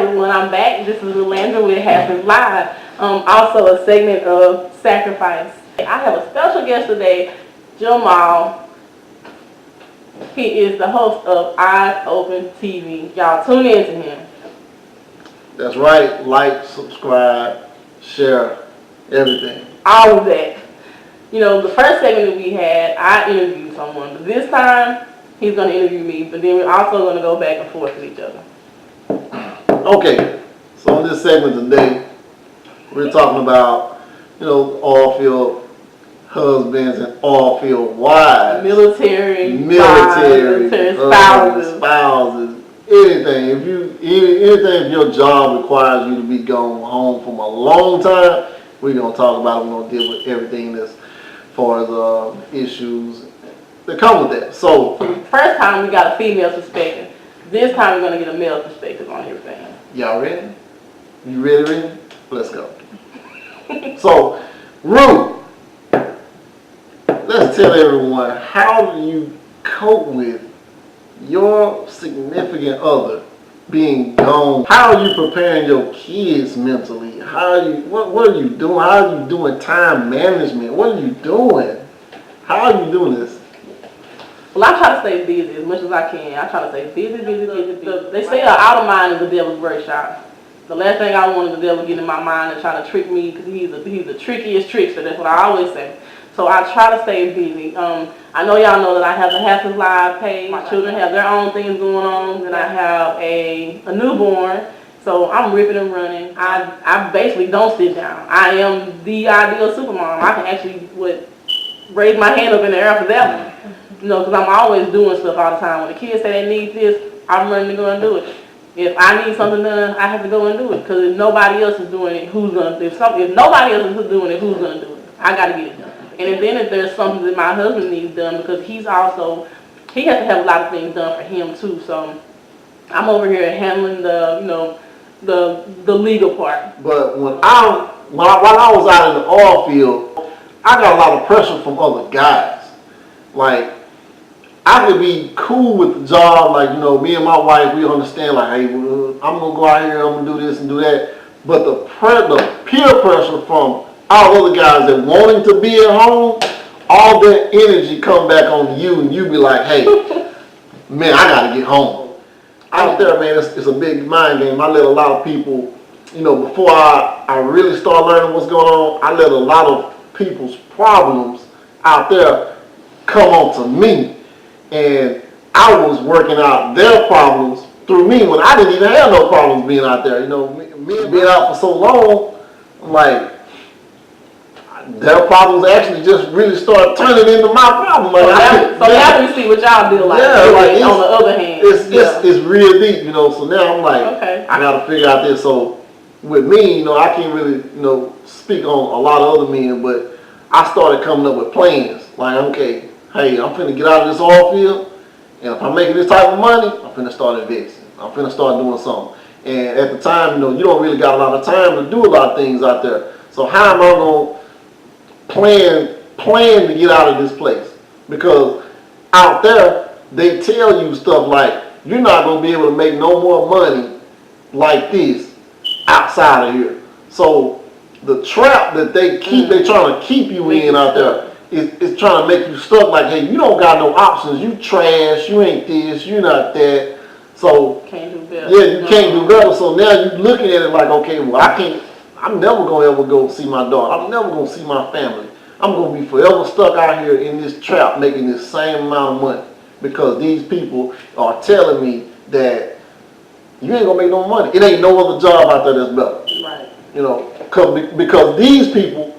right, when I'm back, this is Landra with Haskins Live. Also a segment of Sacrifice. I have a special guest today, Jamal. He is the host of Eyes Open TV. Y'all tune in to him. That's right. Like, subscribe, share, everything. All of that. You know, the first segment that we had, I interviewed someone, but this time he's going to interview me. But then we're also going to go back and forth with each other. Okay, so in this segment today, we're talking about, oilfield husbands and oilfield wives. Military spouses, anything. If your job requires you to be gone home from a long time, we're going to talk about it. We're going to deal with everything as far as issues that come with that. So, first time we got a female perspective. This time we're going to get a male perspective on everything. Y'all ready? You ready? Let's go. So, Ruth, let's tell everyone, how do you cope with your significant other being gone? How are you preparing your kids mentally? What are you doing? How are you doing time management? What are you doing? How are you doing this? Well, I try to stay busy as much as I can. I try to stay busy. They say out of mind is the devil's workshop. The last thing I want is the devil get in my mind and try to trick me, because he's the trickiest trickster. That's what I always say. So I try to stay busy. I know y'all know that I have the Haskins Live page. My children have their own things going on. Then I have a newborn. So I'm ripping and running. I basically don't sit down. I am the ideal supermom. I can actually raise my hand up in the air for that one. Because I'm always doing stuff all the time. When the kids say they need this, I'm running to go and do it. If I need something done, I have to go and do it. Because if nobody else is doing it, who's going to do it? If nobody else is doing it, who's going to do it? I got to get it done. And if there's something that my husband needs done, because he has to have a lot of things done for him too. So I'm over here handling the legal part. But while I was out in the oil field, I got a lot of pressure from other guys. Like, I could be cool with the job, like, me and my wife, we understand, like, hey, I'm going to go out here, I'm going to do this and do that. But the peer pressure from all other guys that wanting to be at home, all that energy come back on you, and you be like, hey, man, I got to get home. Out there, man, it's a big mind game. I let a lot of people, before I really start learning what's going on, I let a lot of people's problems out there come on to me. And I was working out their problems through me when I didn't even have no problems being out there. Me being out for so long, I'm like, their problems actually just really start turning into my problem. Like, so now we see what y'all do like. Yeah, like on the other hand. It's real deep, so now I'm like, okay, I got to figure out this. So with me, I can't really, speak on a lot of other men, but I started coming up with plans. Like, okay, hey, I'm finna get out of this oil field, and if I'm making this type of money, I'm finna start investing. I'm finna start doing something. And at the time, you don't really got a lot of time to do a lot of things out there. So how am I gonna plan to get out of this place? Because out there, they tell you stuff like, you're not gonna be able to make no more money like this outside of here. So the trap that they trying to keep you in out there is trying to make you stuck, like, hey, you don't got no options, you trash, you ain't this, you not that. So can't do better. Yeah, you can't do better. So now you're looking at it like, okay, well, I'm never gonna ever go see my daughter. I'm never gonna see my family. I'm gonna be forever stuck out here in this trap making this same amount of money, because these people are telling me that you ain't gonna make no money. It ain't no other job out there that's better. Right. Because these people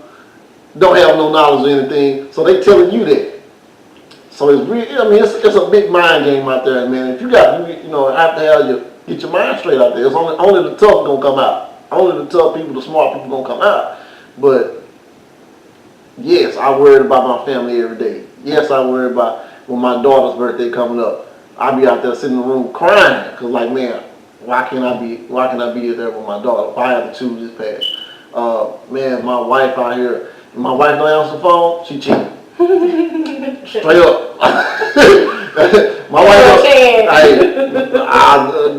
don't have no knowledge or anything, so they telling you that. So it's a big mind game out there, man. If you got, have to get your mind straight out there. It's only the tough gonna come out. Only the tough people, the smart people gonna come out. But yes, I worry about my family every day. Yes, I worry about when my daughter's birthday coming up. I be out there sitting in the room crying, cause like, man, why can't I be there with my daughter? If I have to choose this path, man, my wife out here. My wife don't answer the phone, she cheating. Straight up. My wife no chance.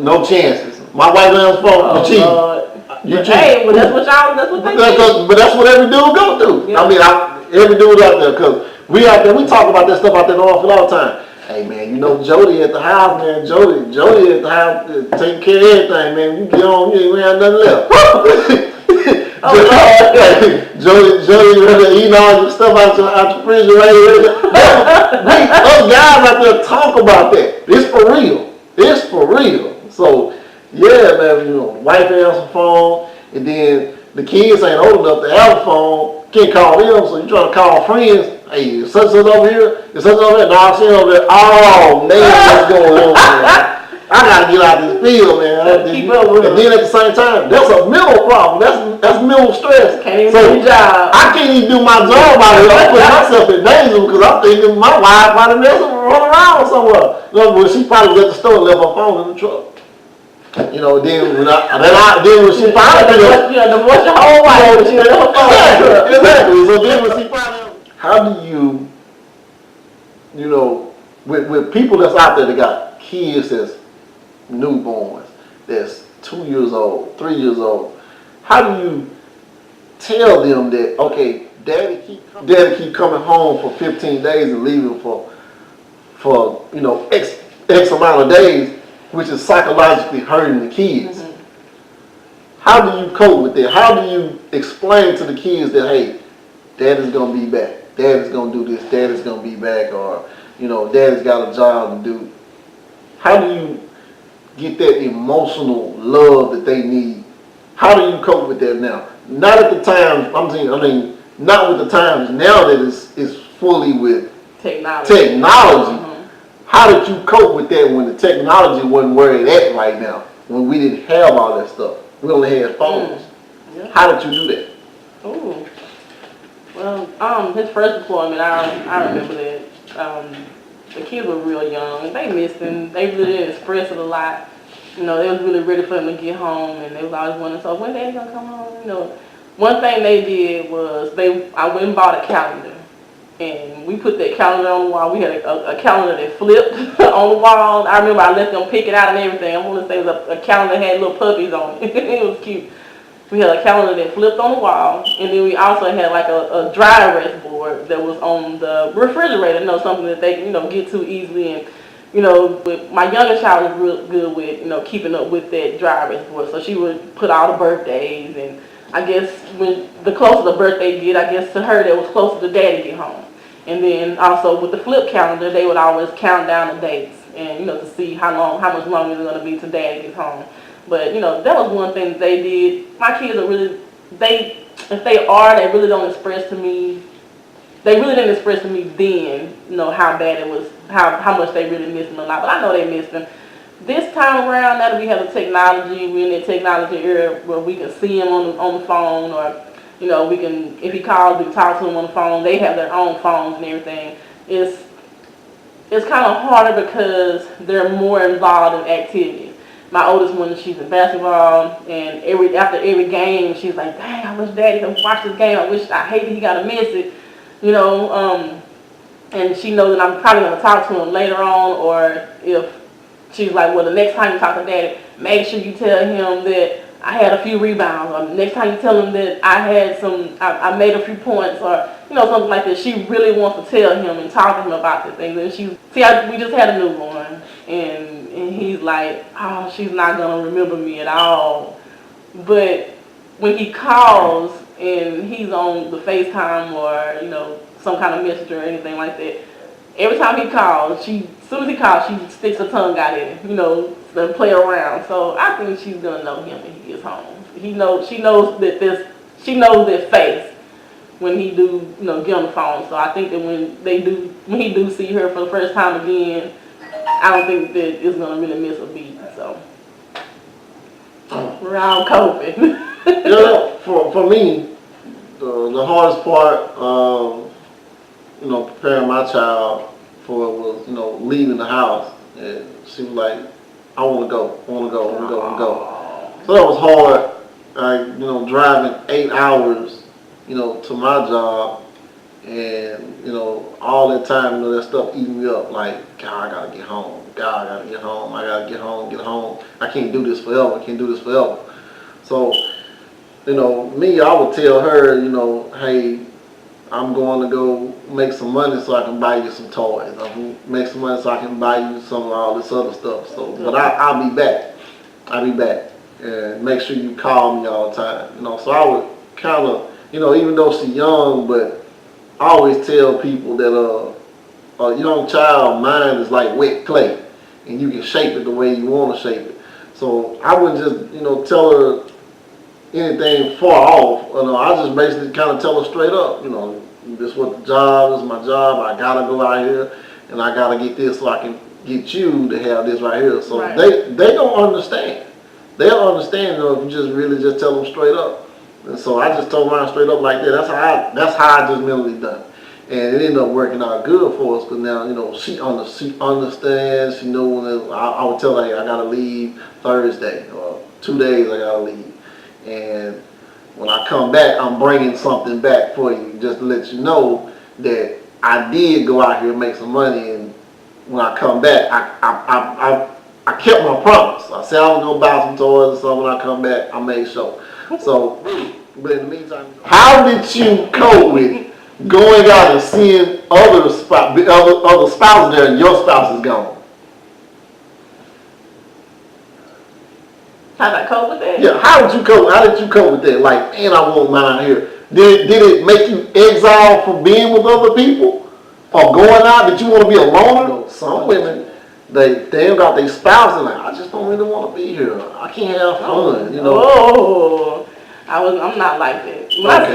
No chances. My wife answers the phone, Oh, you cheating. Lord. You But cheating. hey, but that's what they do. But that's what every dude go through. Yeah. I mean, every dude out there, because we out there, we talk about that stuff out there in the office all the time. Hey man, you know Jody at the house, man. Jody at the house taking care of everything, man. You get on, you ain't have nothing left. Jody really eating all your stuff out your refrigerator. Us guys out there talk about that. It's for real. It's for real. So yeah, man, you know, wife answers the phone, and then the kids ain't old enough to have a phone. Can't call them, so you trying to call friends. Hey, is such over here? Is such over there? No, she over there. Oh man, what's going on, man? I gotta get out this field, man. Keep up with and then at the same time, that's a mental problem. That's mental stress. Can't even do your job. I can't even do my job out here. I'm putting myself in danger because I'm thinking my wife probably run around somewhere. No, she probably was at the store and left her phone in the truck. You know, then when she finally divorce your whole life. Exactly. So then when she finally, how do you know, with people that's out there that got kids that's newborns, that's 2 years old, 3 years old, how do you tell them that, okay, daddy keep coming home for 15 days and leaving for you know, X amount of days, which is psychologically hurting the kids. Mm-hmm. How do you cope with that? How do you explain to the kids that, hey, daddy's gonna be back, daddy's gonna do this, daddy's gonna be back, or, you know, daddy's got a job to do? How do you get that emotional love that they need? How do you cope with that now? Not at the times, I mean, not with the times now that it's fully with technology. Mm-hmm. How did you cope with that when the technology wasn't where it at right now? When we didn't have all that stuff, we only had phones. Yeah. How did you do that? Oh, well, his first deployment, I remember that. The kids were real young. They missed him. They really didn't express it a lot. You know, they was really ready for him to get home, and they was always wondering, so when daddy gonna come home? You know, one thing they did was I went and bought a calendar. And we put that calendar on the wall. We had a calendar that flipped on the wall. I remember I let them pick it out and everything. I want to say it was a calendar that had little puppies on it. It was cute. We had a calendar that flipped on the wall. And then we also had like a dry erase board that was on the refrigerator. You know, something that they can, you know, get to easily. And, you know, but my youngest child was real good with, you know, keeping up with that dry erase board. So she would put all the birthdays. And I guess when the closer the birthday get, I guess to her that was closer to daddy get home. And then also with the flip calendar, they would always count down the dates and, you know, to see how much longer it's going to be till daddy gets home. But, you know, that was one thing that they did. My kids are really, they really don't express to me, they really didn't express to me then, you know, how bad it was, how much they really missed him a lot. But I know they missed him. This time around, now that we have the technology, we're in that technology era where we can see him on the phone, or, you know, we can, if he calls, we can talk to him on the phone. They have their own phones and everything. It's kind of harder because they're more involved in activities. My oldest one, she's in basketball, and after every game, she's like, dang, I wish daddy could watch this game. I hate that he got to miss it, you know. And she knows that I'm probably going to talk to him later on, or if she's like, well, the next time you talk to daddy, make sure you tell him that I had a few rebounds, or next time you tell him that I made a few points, or, you know, something like that. She really wants to tell him and talk to him about the things. And we just had a newborn, and he's like, oh, she's not gonna remember me at all. But when he calls and he's on the FaceTime or, you know, some kind of messenger or anything like that, every time he calls, as soon as he calls, she sticks her tongue out in it, you know, to play around. So I think she's gonna know him when he gets home. She knows that face when he do, you know, get on the phone. So I think that when he do see her for the first time again, I don't think that it's gonna really miss a beat. So we're all coping. Yeah, for me, the hardest part, you know, preparing my child for it was, you know, leaving the house. And she was like, I want to go. So that was hard. You know, driving 8 hours, you know, to my job, And, you know, all that time, you know, that stuff eating me up. Like, God, I gotta get home. God, I gotta get home. I gotta get home. I can't do this forever. I can't do this forever. So, you know, me, I would tell her, you know, hey, I'm going to go make some money so I can buy you some toys. I'm going to make some money so I can buy you some of all this other stuff. So, but I'll be back. I'll be back. And make sure you call me all the time. You know, so I would kind of, you know, even though she's young, but I always tell people that a young child mind is like wet clay, and you can shape it the way you want to shape it. So I wouldn't just, you know, tell her anything far off. You know, I just basically kind of tell her straight up, you know, this is what the job is, my job. I gotta go out here and I gotta get this so I can get you to have this right here. So Right. they don't understand. They'll understand, you know, if you just really just tell them straight up. And so I just told mine straight up like that. That's how I just mentally done. And it ended up working out good for us because now, you know, she understands. She knows when I would tell her, hey, I gotta leave Thursday or 2 days I gotta leave. And when I come back, I'm bringing something back for you, just to let you know that I did go out here and make some money. And when I come back, I kept my promise. I said I was gonna buy some toys and stuff. When I come back, I made sure. So, but in the meantime, how did you cope with going out and seeing other spouses there and your spouse is gone? How did I cope with that? Yeah, how did you cope with that? Like, man, I want mine here. Did it make you exile from being with other people? Or going out? Did you want to be a loner? Some women, they ain't got their spouse and like, I just don't really want to be here. I can't have fun, you know. Oh, I'm not like that.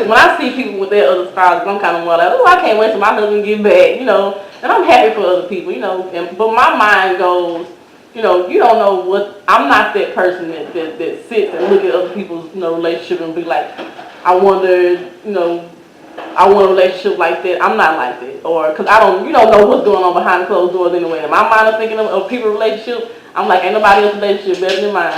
When I see people with their other spouses, I'm kind of more like, oh, I can't wait till my husband get back, you know. And I'm happy for other people, you know. But my mind goes, you know, you don't know what. I'm not that person that sits and look at other people's, you know, relationship and be like, I wonder, you know, I want a relationship like that. I'm not like that, or because you don't know what's going on behind closed doors anyway. In my mind, I'm thinking of people's relationship. I'm like, ain't nobody else's relationship better than mine.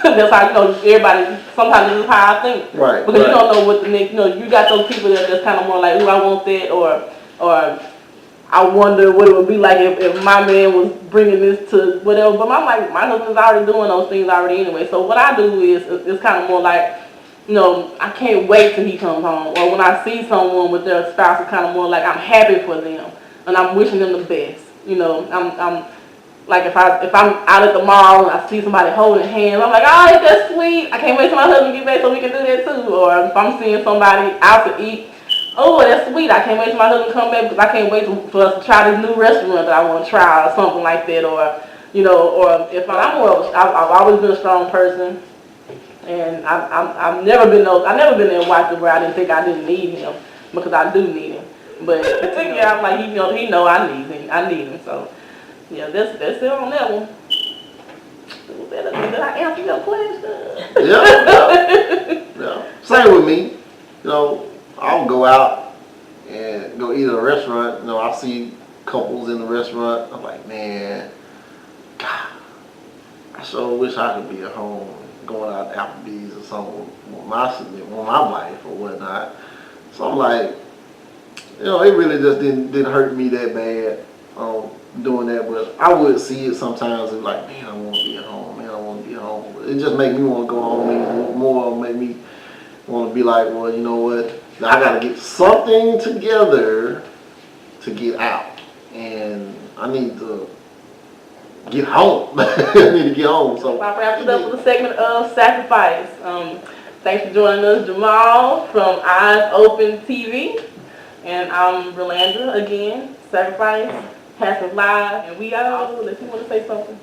That's how, you know, everybody. Sometimes this is how I think, Right? Because you don't know what the next. You know, you got those people that's kind of more like, ooh, I want that, or I wonder what it would be like if my man was bringing this to whatever. But I'm like, my husband's already doing those things already anyway. So what I do is it's kind of more like, you know, I can't wait till he comes home. Or when I see someone with their spouse, it's kind of more like I'm happy for them and I'm wishing them the best. You know, I'm like if I'm out at the mall and I see somebody holding hands, I'm like, oh, ain't that sweet? I can't wait till my husband get back so we can do that too. Or if I'm seeing somebody out to eat, oh, that's sweet. I can't wait till my husband come back because I can't wait for us to try this new restaurant that I want to try or something like that. Or, you know, or if I've always been a strong person. And I've never been that wife where I didn't think I didn't need him, because I do need him. But yeah, I'm like, he know I need him. So yeah, that's it on that one. Did I answer your question? Yeah. Same with me. You know, I'll go out and go eat at a restaurant. You know, I see couples in the restaurant. I'm like, man, God, I sure wish I could be at home going out to Applebee's or something with my wife or whatnot. So I'm like, you know, it really just didn't hurt me that bad doing that. But I would see it sometimes and like, man, I want to be at home. Man, I want to be at home. But it just made me want to go home even more. Made me want to be like, well, you know what? I got to get something together to get out, and I need to get home. I need to get home. So I wrapped it up with a segment of sacrifice. Thanks for joining us, Jamal from Eyes Open TV, and I'm Rolandra again. Sacrifice, Haskins Live, and we out. Unless you want to say something.